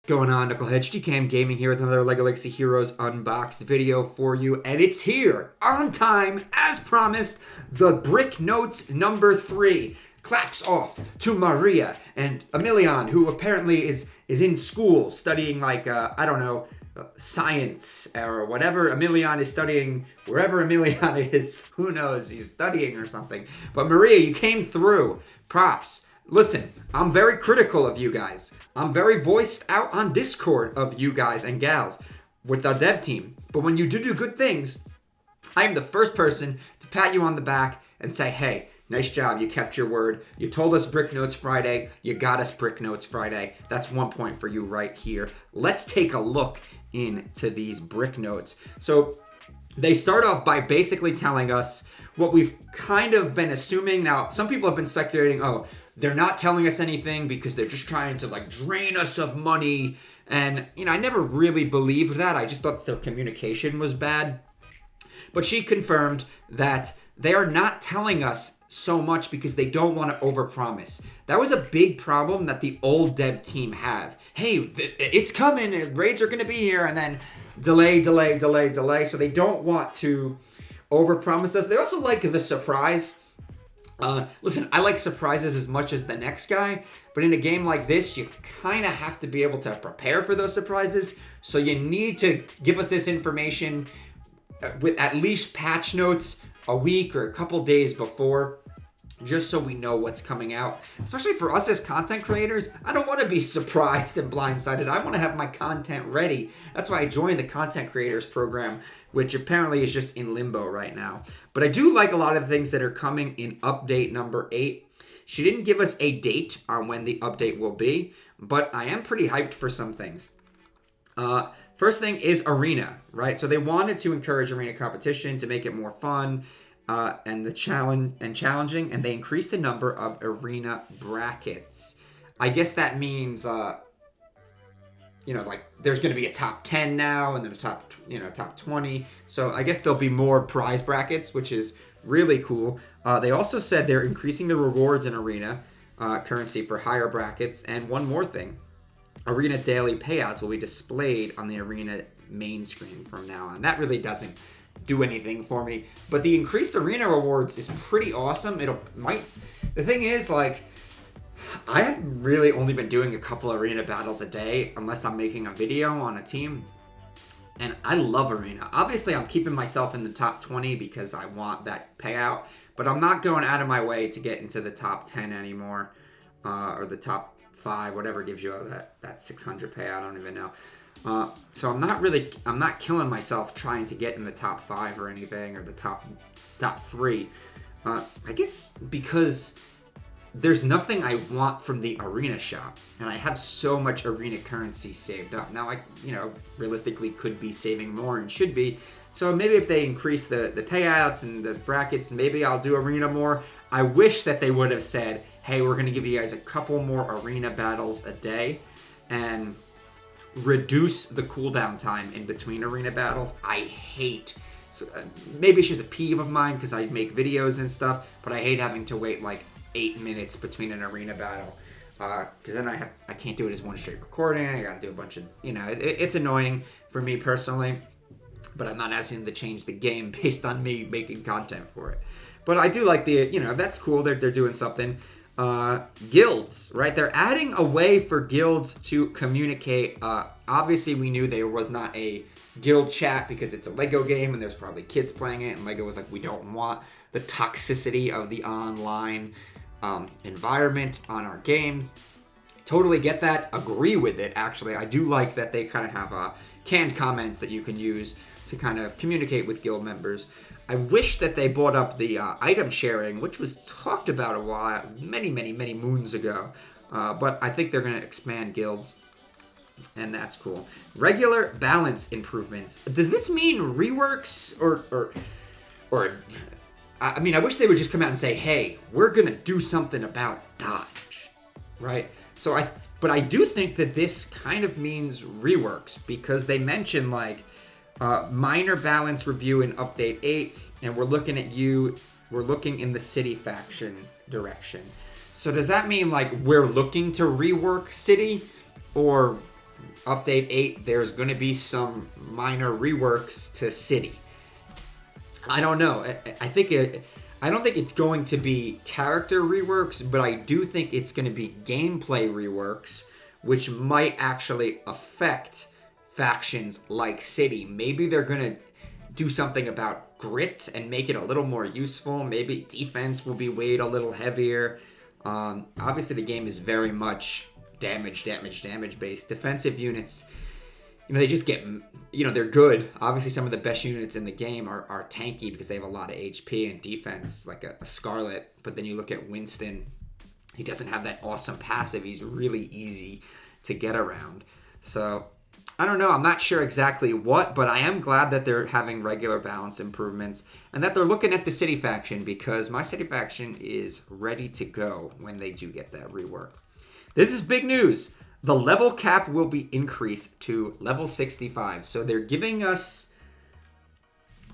What's going on, Knuckleheads? GCam Gaming here with another LEGO Legacy Heroes Unboxed video for you, and it's here on time, as promised. The Brick Notes number 3 claps off to Maria and Emilian, who apparently is in school studying I don't know, science or whatever. Emilian is studying wherever Emilian is. Who knows? He's studying or something. But Maria, you came through. Props. Listen, I'm very critical of you guys. I'm very voiced out on Discord of you guys and gals with the dev team. But when you do good things, I am the first person to pat you on the back and say, hey, nice job. You kept your word. You told us Brick Notes Friday. You got us Brick Notes Friday. That's 1 point for you right here. Let's take a look into these Brick Notes. So they start off by basically telling us what we've kind of been assuming. Now, some people have been speculating, oh, they're not telling us anything because they're just trying to drain us of money. And, I never really believed that. I just thought their communication was bad. But she confirmed that they are not telling us so much because they don't want to overpromise. That was a big problem that the old dev team had. Hey, it's coming, raids are going to be here, and then delay. So they don't want to overpromise us. They also like the surprise. Listen, I like surprises as much as the next guy, but in a game like this, you kind of have to be able to prepare for those surprises. So you need to give us this information with at least patch notes a week or a couple days before, just so we know what's coming out. Especially for us as content creators, I don't want to be surprised and blindsided. I want to have my content ready. That's why I joined the Content Creators Program, which apparently is just in limbo right now. But I do like a lot of the things that are coming in update number 8. She didn't give us a date on when the update will be, but I am pretty hyped for some things. First thing is arena, right? So they wanted to encourage arena competition to make it more fun and challenging, and they increased the number of arena brackets. I guess that means there's going to be a top 10 now and then a top 20. So I guess there'll be more prize brackets, which is really cool. They also said they're increasing the rewards in arena currency for higher brackets. And one more thing, arena daily payouts will be displayed on the arena main screen from now on. That really doesn't do anything for me, but the increased arena rewards is pretty awesome. The thing is, I have really only been doing a couple arena battles a day unless I'm making a video on a team, and I love arena. Obviously, I'm keeping myself in the top 20 because I want that payout, but I'm not going out of my way to get into the top 10 anymore, or the top 5, whatever gives you that 600 payout. I don't even know. So I'm not killing myself trying to get in the top 5 or anything, or the top 3. I guess because there's nothing I want from the arena shop, and I have so much arena currency saved up. Now, I realistically could be saving more and should be. So maybe if they increase the payouts and the brackets, maybe I'll do arena more. I wish that they would have said, hey, we're going to give you guys a couple more arena battles a day, and reduce the cooldown time in between arena battles. I hate, maybe it's just a peeve of mine because I make videos and stuff, but I hate having to wait 8 minutes between an arena battle, because then I can't do it as one straight recording. I gotta do a bunch of, it's annoying for me personally, but I'm not asking them to change the game based on me making content for it. But I do like that's cool. They're doing something. Guilds, right? They're adding a way for guilds to communicate. Obviously, we knew there was not a guild chat because it's a LEGO game and there's probably kids playing it, and LEGO was like, we don't want the toxicity of the online environment on our games. Totally get that. Agree with it, actually. I do like that they kind of have canned comments that you can use to kind of communicate with guild members. I wish that they brought up the item sharing, which was talked about many moons ago. But I think they're going to expand guilds, and that's cool. Regular balance improvements. Does this mean reworks or I mean, I wish they would just come out and say, hey, we're going to do something about dodge, right? But I do think that this kind of means reworks, because they mention minor balance review in update 8, and we're looking in the city faction direction. So does that mean we're looking to rework city, or Update 8, there's going to be some minor reworks to City. I don't know. I don't think it's going to be character reworks, but I do think it's going to be gameplay reworks, which might actually affect factions like City. Maybe they're going to do something about grit and make it a little more useful. Maybe defense will be weighed a little heavier. Obviously, the game is very much damage based. Defensive units, they just get, they're good. Obviously, some of the best units in the game are tanky because they have a lot of HP and defense, like a Scarlet. But then you look at Winston, he doesn't have that awesome passive. He's really easy to get around. So, I don't know. I'm not sure exactly what, but I am glad that they're having regular balance improvements and that they're looking at the City faction, because my City faction is ready to go when they do get that rework. This is big news. The level cap will be increased to level 65. So they're giving us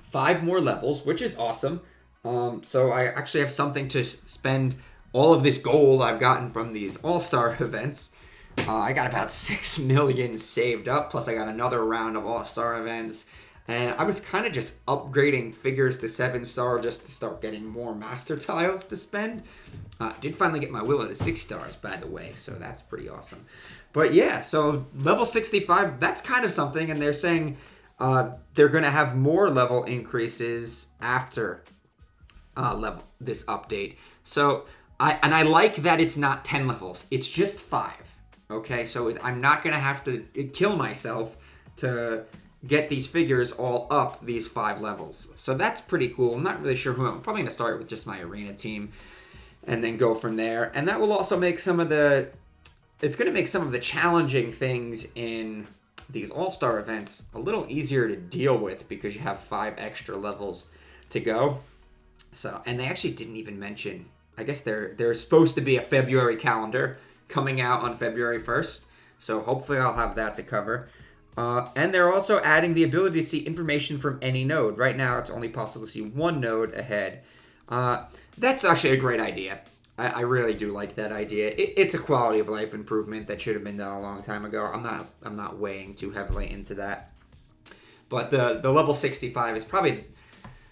5 more levels, which is awesome. So I actually have something to spend all of this gold I've gotten from these All-Star events. I got about 6 million saved up, plus I got another round of All-Star events. And I was kind of just upgrading figures to 7-star just to start getting more master tiles to spend. Did finally get my Willow to 6 stars, by the way, so that's pretty awesome. But yeah, so level 65, that's kind of something, and they're saying they're going to have more level increases after this update. So, I like that it's not 10 levels, it's just 5. Okay, so I'm not going to have to kill myself to get these figures all up these 5 levels. So that's pretty cool. I'm not really sure who I'm probably going to start with just my arena team and then go from there. And that will also make it's going to make some of the challenging things in these All-Star events a little easier to deal with because you have 5 extra levels to go. So, and they actually didn't even mention, I guess there's supposed to be a February calendar coming out on February 1st. So hopefully I'll have that to cover. And they're also adding the ability to see information from any node. Right now, it's only possible to see one node ahead. That's actually a great idea. I really do like that idea. It's a quality of life improvement that should have been done a long time ago. I'm not weighing too heavily into that. But the level 65 is probably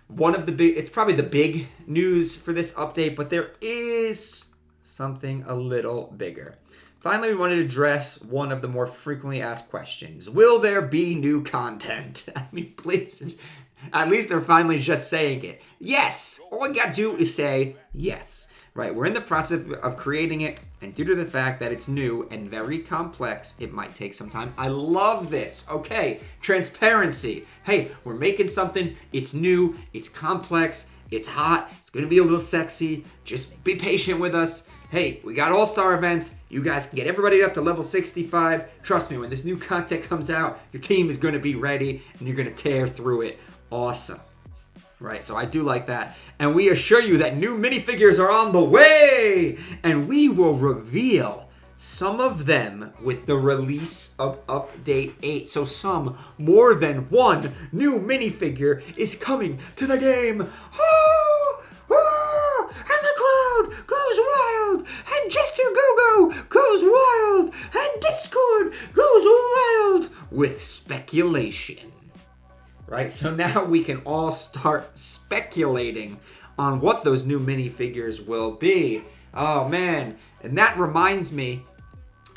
it's probably the big news for this update, but there is something a little bigger. Finally, we wanted to address one of the more frequently asked questions. Will there be new content? I mean, please, at least they're finally just saying it. Yes! All we gotta do is say yes. Right, we're in the process of creating it, and due to the fact that it's new and very complex, it might take some time. I love this. Okay, transparency. Hey, we're making something. It's new. It's complex. It's hot. It's gonna be a little sexy. Just be patient with us. Hey, we got All-Star events. You guys can get everybody up to level 65. Trust me, when this new content comes out, your team is going to be ready, and you're going to tear through it. Awesome. Right, so I do like that. And we assure you that new minifigures are on the way! And we will reveal some of them with the release of Update 8. So some, more than one, new minifigure is coming to the game. And the crowd goes wild, and Jester Go-Go goes wild, and Discord goes wild with speculation. Right, so now we can all start speculating on what those new minifigures will be. Oh man, and that reminds me,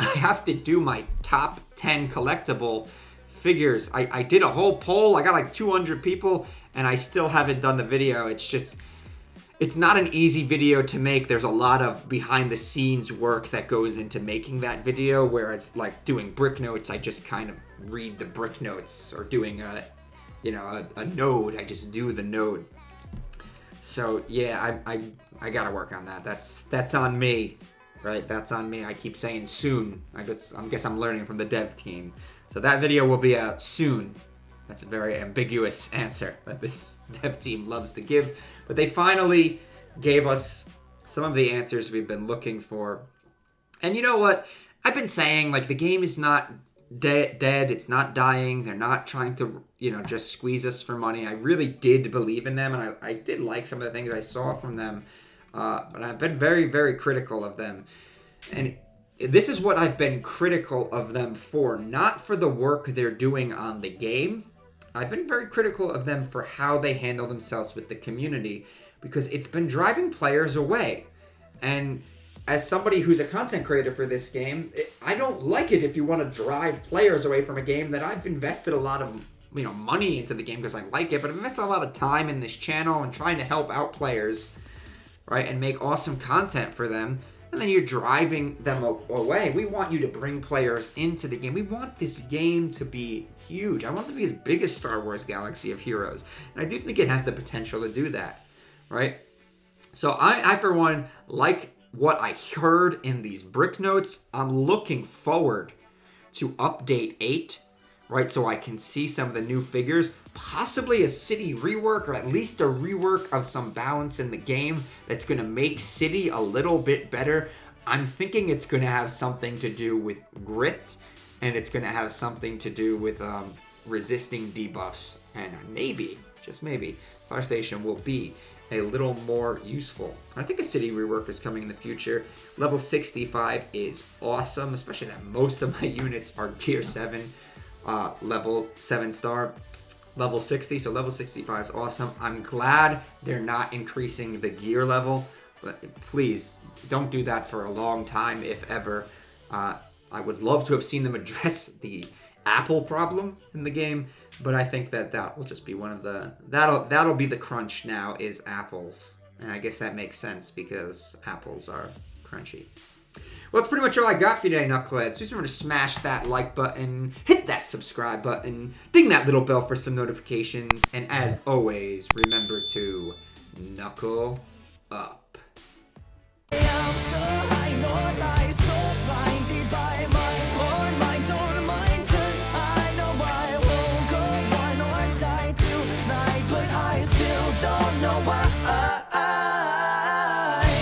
I have to do my top 10 collectible figures. I did a whole poll, I got like 200 people, and I still haven't done the video. It's not an easy video to make. There's a lot of behind the scenes work that goes into making that video, whereas like doing brick notes, I just kind of read the brick notes, or doing a node, I just do the node. So yeah, I gotta work on that. That's on me, right? That's on me. I keep saying soon. I guess I'm learning from the dev team. So that video will be out soon. That's a very ambiguous answer that this dev team loves to give. But they finally gave us some of the answers we've been looking for. And you know what? I've been saying, like, the game is not dead. It's not dying. They're not trying to, just squeeze us for money. I really did believe in them, and I did like some of the things I saw from them. But I've been very, very critical of them. And this is what I've been critical of them for, not for the work they're doing on the game. I've been very critical of them for how they handle themselves with the community, because it's been driving players away. And as somebody who's a content creator for this game, I don't like it if you want to drive players away from a game that I've invested a lot of money into the game because I like it, but I've invested a lot of time in this channel and trying to help out players, right, and make awesome content for them. And then you're driving them away. We want you to bring players into the game. We want this game to be huge. I want it to be as big as Star Wars Galaxy of Heroes. And I do think it has the potential to do that, right? So I for one, like what I heard in these brick notes. I'm looking forward to Update 8, right? So I can see some of the new figures, possibly a city rework, or at least a rework of some balance in the game that's going to make city a little bit better. I'm thinking it's going to have something to do with grit, and it's going to have something to do with resisting debuffs, and maybe, just maybe, Fire Station will be a little more useful. I think a city rework is coming in the future. Level 65 is awesome, especially that most of my units are Gear 7, level 7 star. Level 60, so level 65 is awesome. I'm glad they're not increasing the gear level, but please don't do that for a long time, if ever. I would love to have seen them address the apple problem in the game, but I think that will just be one of the that'll be the crunch now, is apples, and I guess that makes sense because apples are crunchy. Well, that's pretty much all I got for you today, Knuckleheads. Please remember to smash that like button, hit that subscribe button, ding that little bell for some notifications, and as always, remember to knuckle up.